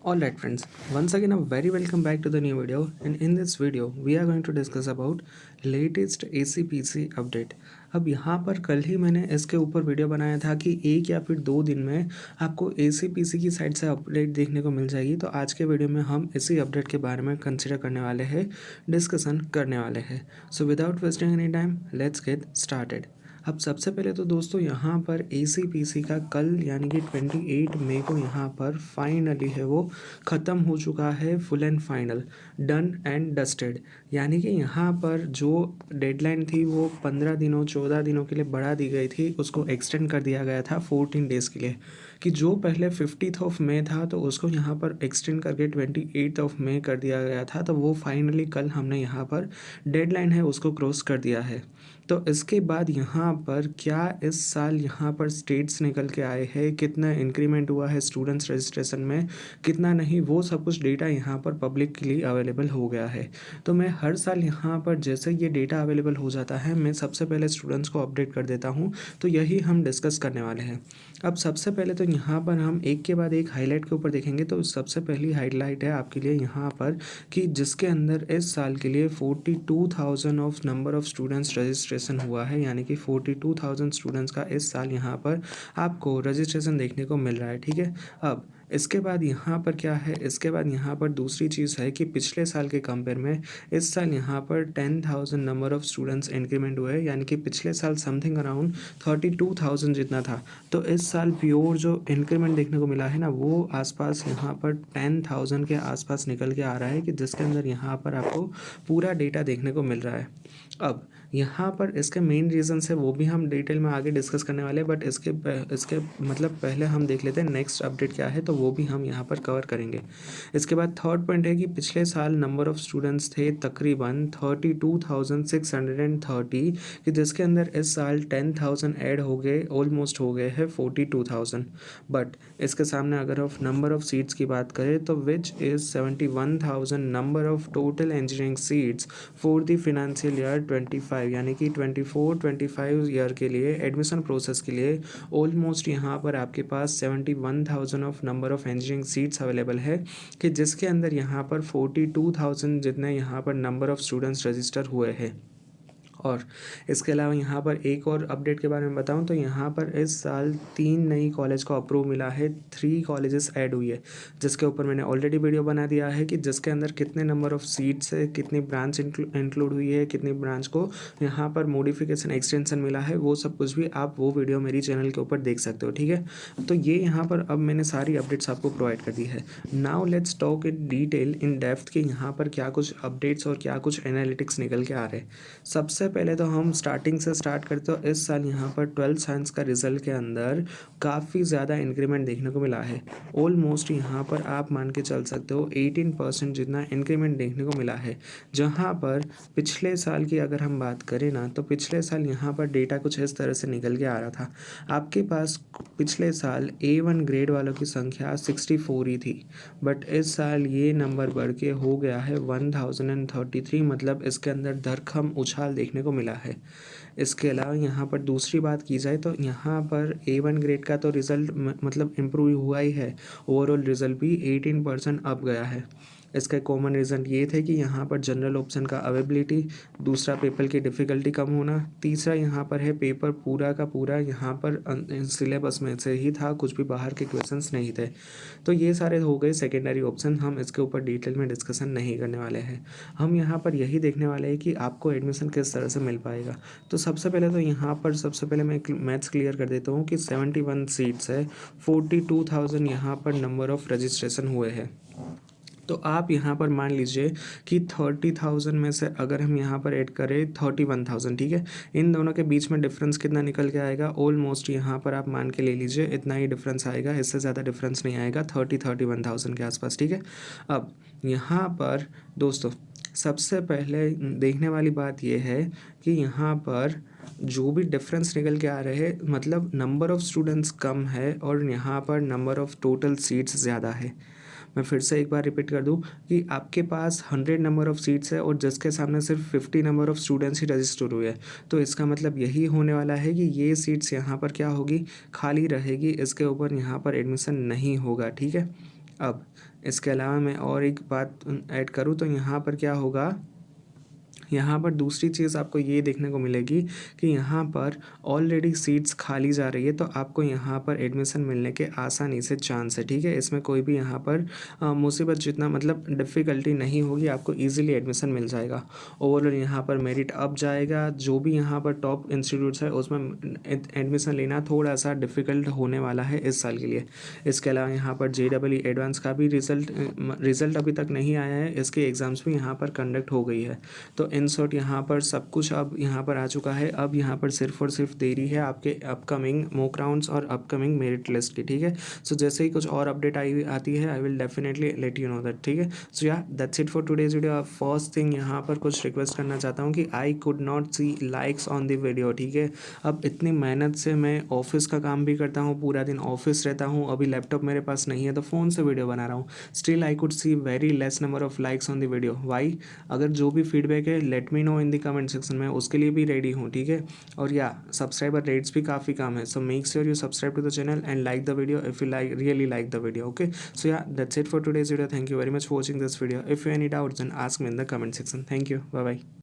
Alright friends, once again a very welcome back to the new video, and in this video we are going to discuss about latest ACPC update। अब यहाँ पर कल ही मैंने इसके ऊपर video बनाया था कि एक या फिर 2 दिन में आपको ACPC की साइड से अपडेट देखने को मिल जाएगी। तो आज के वीडियो में हम इसी अपडेट के बारे में कंसिडर करने वाले हैं, डिस्कशन करने वाले हैं। So without wasting any time let's get started. अब सबसे पहले तो दोस्तों यहाँ पर ACPC का कल यानी कि 28 मई को यहाँ पर फाइनली है वो ख़त्म हो चुका है, full and final, done and dusted. यानी कि यहाँ पर जो डेडलाइन थी वो 15 दिनों 14 दिनों के लिए बढ़ा दी गई थी, उसको एक्सटेंड कर दिया गया था 14 डेज़ के लिए। कि जो पहले 50th ऑफ मई था तो उसको यहाँ पर एक्सटेंड करके 28 ऑफ मई कर दिया गया था। तो वो फाइनली कल हमने यहाँ पर डेडलाइन है उसको क्रॉस कर दिया है। तो इसके बाद यहाँ पर क्या इस साल यहाँ पर स्टेट्स निकल के आए हैं, कितना इंक्रीमेंट हुआ है स्टूडेंट्स रजिस्ट्रेशन में, कितना नहीं, वो सब कुछ डेटा यहाँ पर पब्लिक के लिए अवेलेबल हो गया है। तो मैं हर साल यहाँ पर जैसे ये डेटा अवेलेबल हो जाता है मैं सबसे पहले स्टूडेंट्स को अपडेट कर देता हूँ। तो यही हम डिस्कस करने वाले हैं। अब सबसे पहले तो यहाँ पर हम एक के बाद एक हाईलाइट के ऊपर देखेंगे। तो सबसे पहली हाईलाइट है आपके लिए यहाँ पर कि जिसके अंदर इस साल के लिए 42,000 of number of students registration हुआ है। यानी कि 42,000 स्टूडेंट्स का इस साल यहाँ पर आपको रजिस्ट्रेशन देखने को मिल रहा है। ठीक है। अब इसके बाद यहाँ पर क्या है, इसके बाद यहाँ पर दूसरी चीज़ है कि पिछले साल के कंपेयर में इस साल यहाँ पर 10,000 नंबर ऑफ स्टूडेंट्स इंक्रीमेंट हुए हैं। यानी कि पिछले साल समथिंग अराउंड 32,000 जितना था, तो इस साल प्योर जो इंक्रीमेंट देखने को मिला है ना वो आसपास यहाँ पर 10,000 के आसपास निकल के आ रहा है, कि जिसके अंदर यहाँ पर आपको पूरा डेटा देखने को मिल रहा है। अब यहाँ पर इसके मेन रीजंस है वो भी हम डिटेल में आगे डिस्कस करने वाले हैं, बट इसके मतलब पहले हम देख लेते हैं नेक्स्ट अपडेट क्या है, तो वो भी हम यहाँ पर कवर करेंगे। इसके बाद थर्ड पॉइंट है कि पिछले साल नंबर ऑफ स्टूडेंट्स थे तकरीबन 32,630, कि जिसके अंदर इस साल 10,000 ऐड हो गए, ऑलमोस्ट हो गए हैं 42,000। बट इसके सामने अगर आप नंबर ऑफ सीट्स की बात करें तो which is 71,000 number of total engineering seats for the financial year 25, यानी कि 24-25 ईयर के लिए एडमिशन प्रोसेस के लिए ऑलमोस्ट यहाँ पर आपके पास 71,000 of number of engineering seats available है, कि जिसके अंदर यहाँ पर 42,000 जितने यहाँ पर नंबर ऑफ स्टूडेंट्स रजिस्टर हुए हैं। और इसके अलावा यहाँ पर एक और अपडेट के बारे में बताऊँ तो यहाँ पर इस साल 3 नई कॉलेज को अप्रूव मिला है, 3 कॉलेजेस ऐड हुई है, जिसके ऊपर मैंने ऑलरेडी वीडियो बना दिया है कि जिसके अंदर कितने नंबर ऑफ सीट्स है, कितनी ब्रांच इंक्लूड हुई है, कितनी ब्रांच को यहाँ पर मॉडिफिकेशन एक्सटेंशन मिला है, वो सब कुछ भी आप वो वीडियो मेरी चैनल के ऊपर देख सकते हो। ठीक है। तो ये यहाँ पर अब मैंने सारी अपडेट्स आपको प्रोवाइड कर दी है। Now let's talk in detail in depth कि यहाँ पर क्या कुछ अपडेट्स और क्या कुछ एनालिटिक्स निकल के आ रहे हैं। सबसे पहले तो हम स्टार्टिंग से स्टार्ट करते हो। इस साल यहाँ पर 12th साइंस का रिजल्ट के अंदर काफ़ी ज़्यादा इंक्रीमेंट देखने को मिला है। ऑलमोस्ट यहाँ पर आप मान के चल सकते हो 18% जितना इंक्रीमेंट देखने को मिला है। जहाँ पर पिछले साल की अगर हम बात करें ना तो पिछले साल यहाँ पर डेटा कुछ इस तरह से निकल के आ रहा था। आपके पास पिछले साल A1 ग्रेड वालों की संख्या 64 ही थी, बट इस साल ये नंबर बढ़ के हो गया है 1033। मतलब इसके अंदर धरखम उछाल देखने को मिला है। इसके अलावा यहाँ पर दूसरी बात की जाए तो यहाँ पर A1 ग्रेड का तो रिज़ल्ट मतलब इम्प्रूव हुआ ही है, ओवरऑल रिज़ल्ट भी 18% अप गया है। इसका कॉमन रीज़न ये थे कि यहाँ पर जनरल ऑप्शन का अवेबिलिटी, दूसरा पेपर की डिफ़िकल्टी कम होना, तीसरा यहाँ पर है पेपर पूरा का पूरा यहाँ पर सिलेबस में से ही था, कुछ भी बाहर के क्वेश्चंस नहीं थे। तो ये सारे हो गए सेकेंडरी ऑप्शन, हम इसके ऊपर डिटेल में डिस्कशन नहीं करने वाले हैं। हम यहाँ पर यही देखने वाले हैं कि आपको एडमिशन किस तरह से मिल पाएगा। तो सबसे पहले तो यहाँ पर सबसे पहले मैं मैथ्स क्लियर कर देता हूँ कि 71 सीट्स है, 42,000 यहाँ पर नंबर ऑफ रजिस्ट्रेशन हुए हैं। तो आप यहाँ पर मान लीजिए कि 30,000 में से अगर हम यहाँ पर ऐड करें 31,000, ठीक है, इन दोनों के बीच में डिफरेंस कितना निकल के आएगा, ऑलमोस्ट यहाँ पर आप मान के ले लीजिए इतना ही डिफरेंस आएगा, इससे ज़्यादा डिफरेंस नहीं आएगा, 31,000 के आसपास। ठीक है। अब यहाँ पर दोस्तों सबसे पहले देखने वाली बात यह है कि यहाँ पर जो भी डिफरेंस निकल के आ रहे हैं, मतलब नंबर ऑफ़ स्टूडेंट्स कम है और यहाँ पर नंबर ऑफ़ टोटल सीट्स ज़्यादा है। मैं फिर से एक बार रिपीट कर दूं कि आपके पास 100 नंबर ऑफ़ सीट्स है और जिसके सामने सिर्फ 50 number of students he register हुए हैं, तो इसका मतलब यही होने वाला है कि ये सीट्स यहाँ पर क्या होगी, खाली रहेगी, इसके ऊपर यहाँ पर एडमिशन नहीं होगा। ठीक है। अब इसके अलावा मैं और एक बात ऐड करूँ तो यहाँ पर क्या होगा, यहाँ पर दूसरी चीज़ आपको ये देखने को मिलेगी कि यहाँ पर ऑलरेडी सीट्स खाली जा रही है, तो आपको यहाँ पर एडमिशन मिलने के आसानी से चांस है, ठीक है। इसमें कोई भी यहाँ पर मुसीबत जितना मतलब डिफ़िकल्टी नहीं होगी, आपको इजीली एडमिशन मिल जाएगा। ओवरऑल यहाँ पर मेरिट अप जाएगा, जो भी यहाँ पर टॉप इंस्टीट्यूट्स है उसमें एडमिशन लेना थोड़ा सा डिफ़िकल्ट होने वाला है इस साल के लिए। इसके अलावा यहाँ पर JEE एडवांस का भी रिज़ल्ट अभी तक नहीं आया है, इसकी एग्ज़ाम्स भी यहाँ पर कंडक्ट हो गई है। तो इन शॉर्ट यहाँ पर सब कुछ अब यहाँ पर आ चुका है। अब यहाँ पर सिर्फ और सिर्फ देरी है आपके अपकमिंग मॉक राउंड्स और अपकमिंग मेरिट लिस्ट की, ठीक है। सो जैसे ही कुछ और अपडेट आती है I will definitely let you know that, ठीक है। सो या that's it for today's video. First thing यहाँ पर कुछ रिक्वेस्ट करना चाहता हूँ कि I could not see likes on the video, ठीक है। अब इतनी मेहनत से मैं ऑफिस का काम भी करता हूँ, पूरा दिन ऑफिस रहता हूँ, अभी लैपटॉप मेरे पास नहीं है तो फ़ोन से वीडियो बना रहा हूँ, still I could see very less number of likes on the video. Why? अगर जो भी फीडबैक है let me know in the comment section में, उसके लिए भी रेडी हूँ, ठीक है। और या सब्सक्राइबर रेट्स भी काफ़ी कम है, so make sure you subscribe to the channel and like the video if you really like the video, okay। So yeah, that's it for today's video. Thank you very much for watching this video. If you have any doubts then ask me in the comment section. Thank you, bye bye।